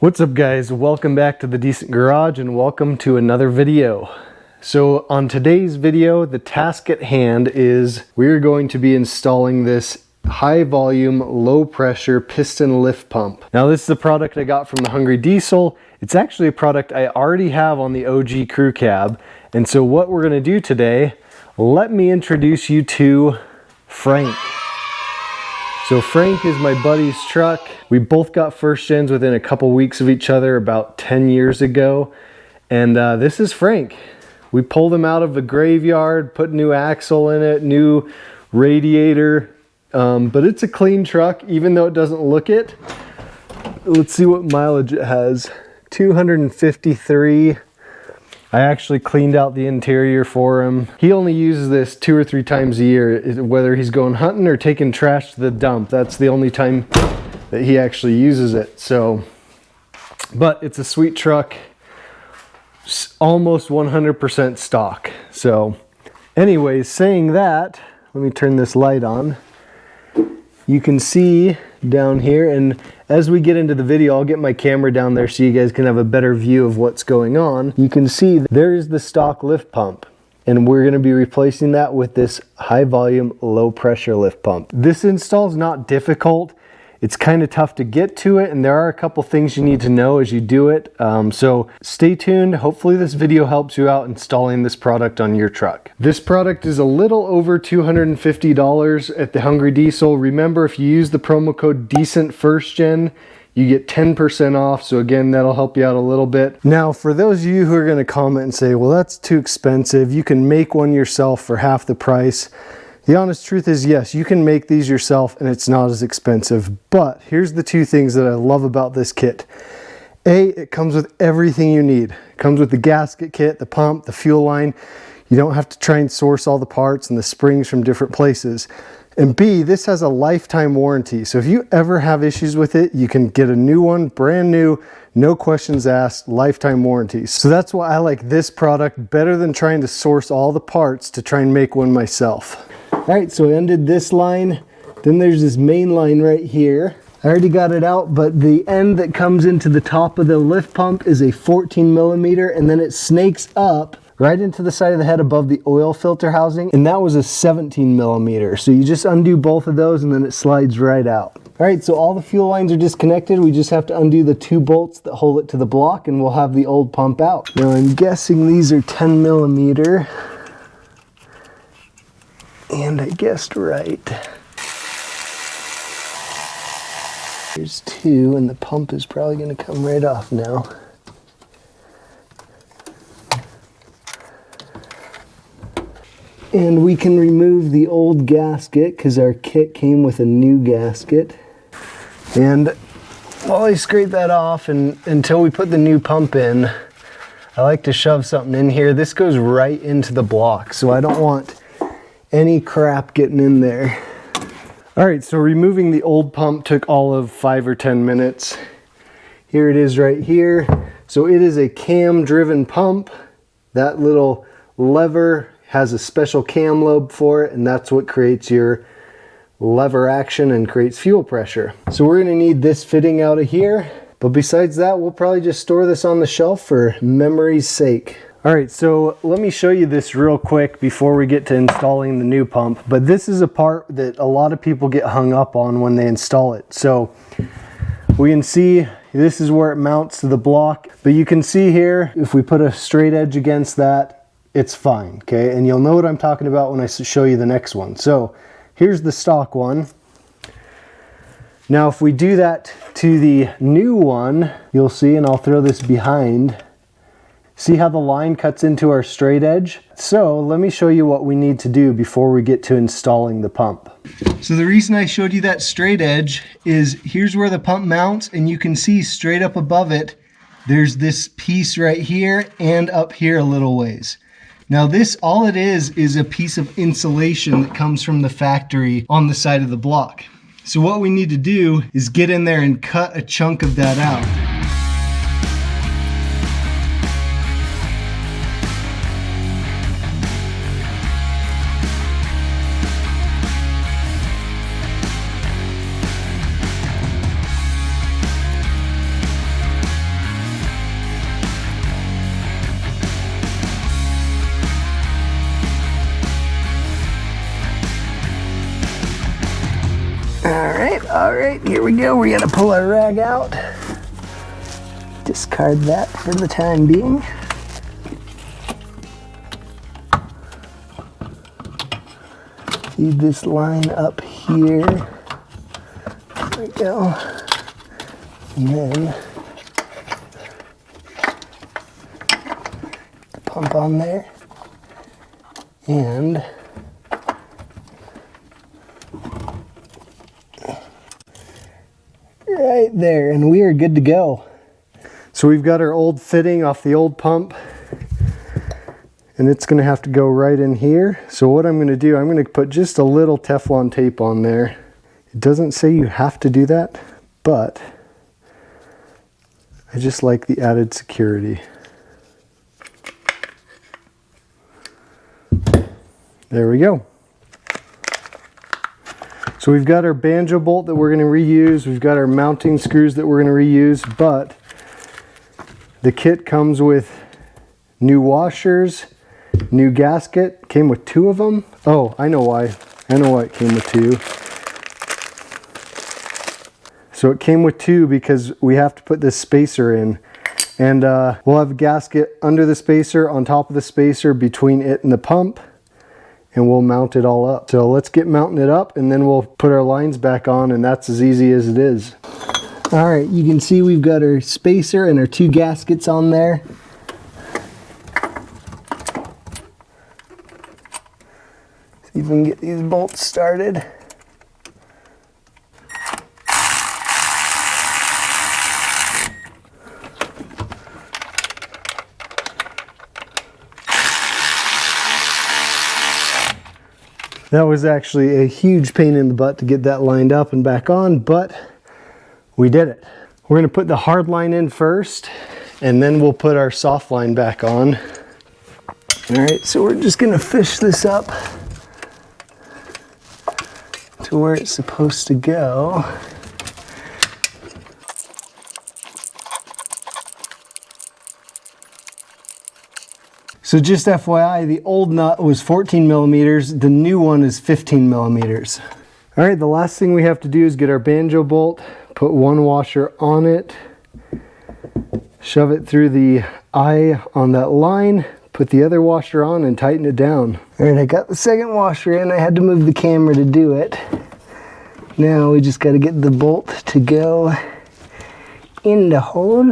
What's up guys, welcome back to the Decent Garage and welcome to another video. So on today's video, the task at hand is we're going to be installing this high volume, low pressure piston lift pump. Now this is a product I got from the Hungry Diesel. It's actually a product I already have on the OG crew cab. And so what we're gonna do today, let me introduce you to Frank. So Frank is my buddy's truck. We both got first gens within a couple weeks of each other about 10 years ago. And this is Frank. We pulled him out of the graveyard, put new axle in it, new radiator. But it's a clean truck, even though it doesn't look it. Let's see what mileage it has. 253. I actually cleaned out the interior for him. He only uses this 2 or 3 times a year, whether he's going hunting or taking trash to the dump. That's the only time that he actually uses it. So, but it's a sweet truck, almost 100% stock. So anyways, saying that, let me turn this light on. You can see down here, and as we get into the video, I'll get my camera down there so you guys can have a better view of what's going on. You can see there's the stock lift pump, and we're going to be replacing that with this high volume, low pressure lift pump. This install is not difficult. It's kind of tough to get to it, and there are a couple things you need to know as you do it. So stay tuned. Hopefully this video helps you out installing this product on your truck. This product is a little over $250 at the Hungry Diesel. Remember, if you use the promo code DECENT1STGen, you get 10% off. So again, that'll help you out a little bit. Now, for those of you who are going to comment and say, well, that's too expensive, you can make one yourself for half the price. The honest truth is, yes, you can make these yourself and it's not as expensive, but here's the 2 things that I love about this kit. A, it comes with everything you need. It comes with the gasket kit, the pump, the fuel line. You don't have to try and source all the parts and the springs from different places. And B, this has a lifetime warranty. So if you ever have issues with it, you can get a new one, brand new, no questions asked, lifetime warranty. So that's why I like this product better than trying to source all the parts to try and make one myself. All right, so I undid this line. Then there's this main line right here. I already got it out, but the end that comes into the top of the lift pump is a 14 millimeter, and then it snakes up right into the side of the head above the oil filter housing, and that was a 17 millimeter. So you just undo both of those and then it slides right out. All right, so all the fuel lines are disconnected. We just have to undo the 2 bolts that hold it to the block, and we'll have the old pump out. Now I'm guessing these are 10 millimeter. And I guessed right. Here's 2, and the pump is probably going to come right off now. And we can remove the old gasket because our kit came with a new gasket. And while I scrape that off, and until we put the new pump in, I like to shove something in here. This goes right into the block, so I don't want any crap getting in there. All right, so removing the old pump took all of 5 or 10 minutes. Here it is right here. So it is a cam driven pump. That little lever has a special cam lobe for it, and that's what creates your lever action and creates fuel pressure. So we're gonna need this fitting out of here. But besides that, we'll probably just store this on the shelf for memory's sake. All right, so let me show you this real quick before we get to installing the new pump. But this is a part that a lot of people get hung up on when they install it. So we can see this is where it mounts to the block. But you can see here, if we put a straight edge against that, it's fine, okay? And you'll know what I'm talking about when I show you the next one. So here's the stock one. Now if we do that to the new one, you'll see, and I'll throw this behind, see how the line cuts into our straight edge? So let me show you what we need to do before we get to installing the pump. So the reason I showed you that straight edge is here's where the pump mounts, and you can see straight up above it, there's this piece right here and up here a little ways. Now this, all it is a piece of insulation that comes from the factory on the side of the block. So what we need to do is get in there and cut a chunk of that out. All right, here we go. We're gonna pull our rag out. Discard that for the time being. Feed this line up here. There we go. And then the pump on there. And right there, and we are good to go. So we've got our old fitting off the old pump, and it's going to have to go right in here. So what I'm going to do, I'm going to put just a little Teflon tape on there. It doesn't say you have to do that, but I just like the added security. There we go. So we've got our banjo bolt that we're going to reuse. We've got our mounting screws that we're going to reuse, but the kit comes with new washers, new gasket. Came with 2 of them. Oh, I know why. I know why it came with 2. So it came with 2 because we have to put this spacer in. And we'll have a gasket under the spacer, on top of the spacer, between it and the pump. And we'll mount it all up. So let's get mounting it up, and then we'll put our lines back on, and that's as easy as it is. All right, you can see we've got our spacer and our 2 gaskets on there. See if we can get these bolts started. That was actually a huge pain in the butt to get that lined up and back on, but we did it. We're going to put the hard line in first, and then we'll put our soft line back on. All right, so we're just going to fish this up to where it's supposed to go. So just FYI, the old nut was 14 millimeters, the new one is 15 millimeters. All right, the last thing we have to do is get our banjo bolt, put 1 washer on it, shove it through the eye on that line, put the other washer on, and tighten it down. All right, I got the second washer in. I had to move the camera to do it. Now we just got to get the bolt to go in the hole.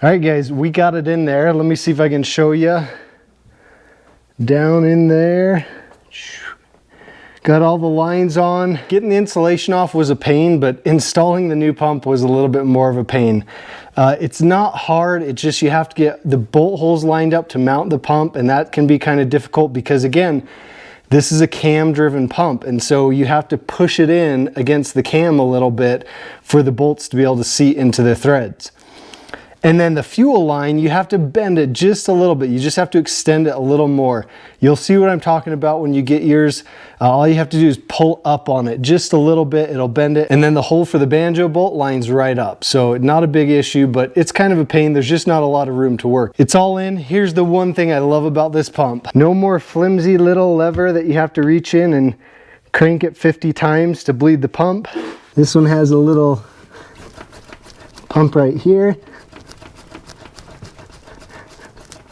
All right, guys, we got it in there. Let me see if I can show you. Down in there. Got all the lines on. Getting the insulation off was a pain, but installing the new pump was a little bit more of a pain. It's not hard, it's just you have to get the bolt holes lined up to mount the pump, and that can be kind of difficult because, again, this is a cam driven pump, and so you have to push it in against the cam a little bit for the bolts to be able to seat into the threads. And then the fuel line, you have to bend it just a little bit. You just have to extend it a little more. You'll see what I'm talking about when you get yours. All you have to do is pull up on it just a little bit. It'll bend it. And then the hole for the banjo bolt lines right up. So not a big issue, but it's kind of a pain. There's just not a lot of room to work. It's all in. Here's the one thing I love about this pump. No more flimsy little lever that you have to reach in and crank it 50 times to bleed the pump. This one has a little pump right here.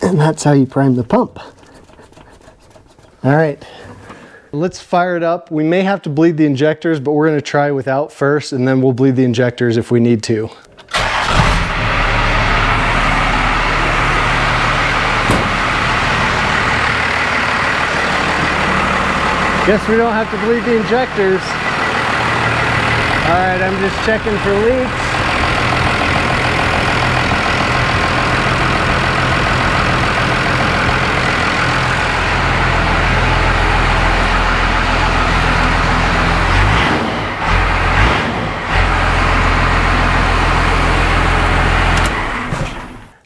And that's how you prime the pump. All right, let's fire it up. We may have to bleed the injectors, but we're gonna try without first, and then we'll bleed the injectors if we need to. Guess we don't have to bleed the injectors. All right, I'm just checking for leaks.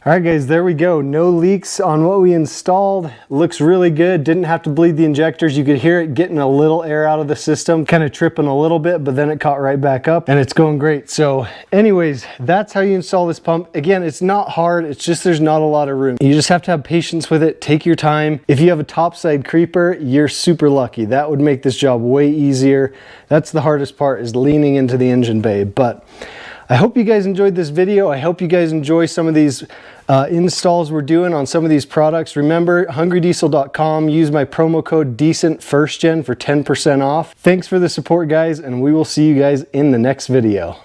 All right guys, there we go. No leaks on what we installed. Looks really good. Didn't have to bleed the injectors. You could hear it getting a little air out of the system, kind of tripping a little bit, but then it caught right back up and it's going great. So anyways, that's how you install this pump. Again, it's not hard. It's just there's not a lot of room. You just have to have patience with it. Take your time. If you have a topside creeper, you're super lucky. That would make this job way easier. That's the hardest part, is leaning into the engine bay. But I hope you guys enjoyed this video. I hope you guys enjoy some of these installs we're doing on some of these products. Remember, hungrydiesel.com, use my promo code DECENT1STGen for 10% off. Thanks for the support guys, and we will see you guys in the next video.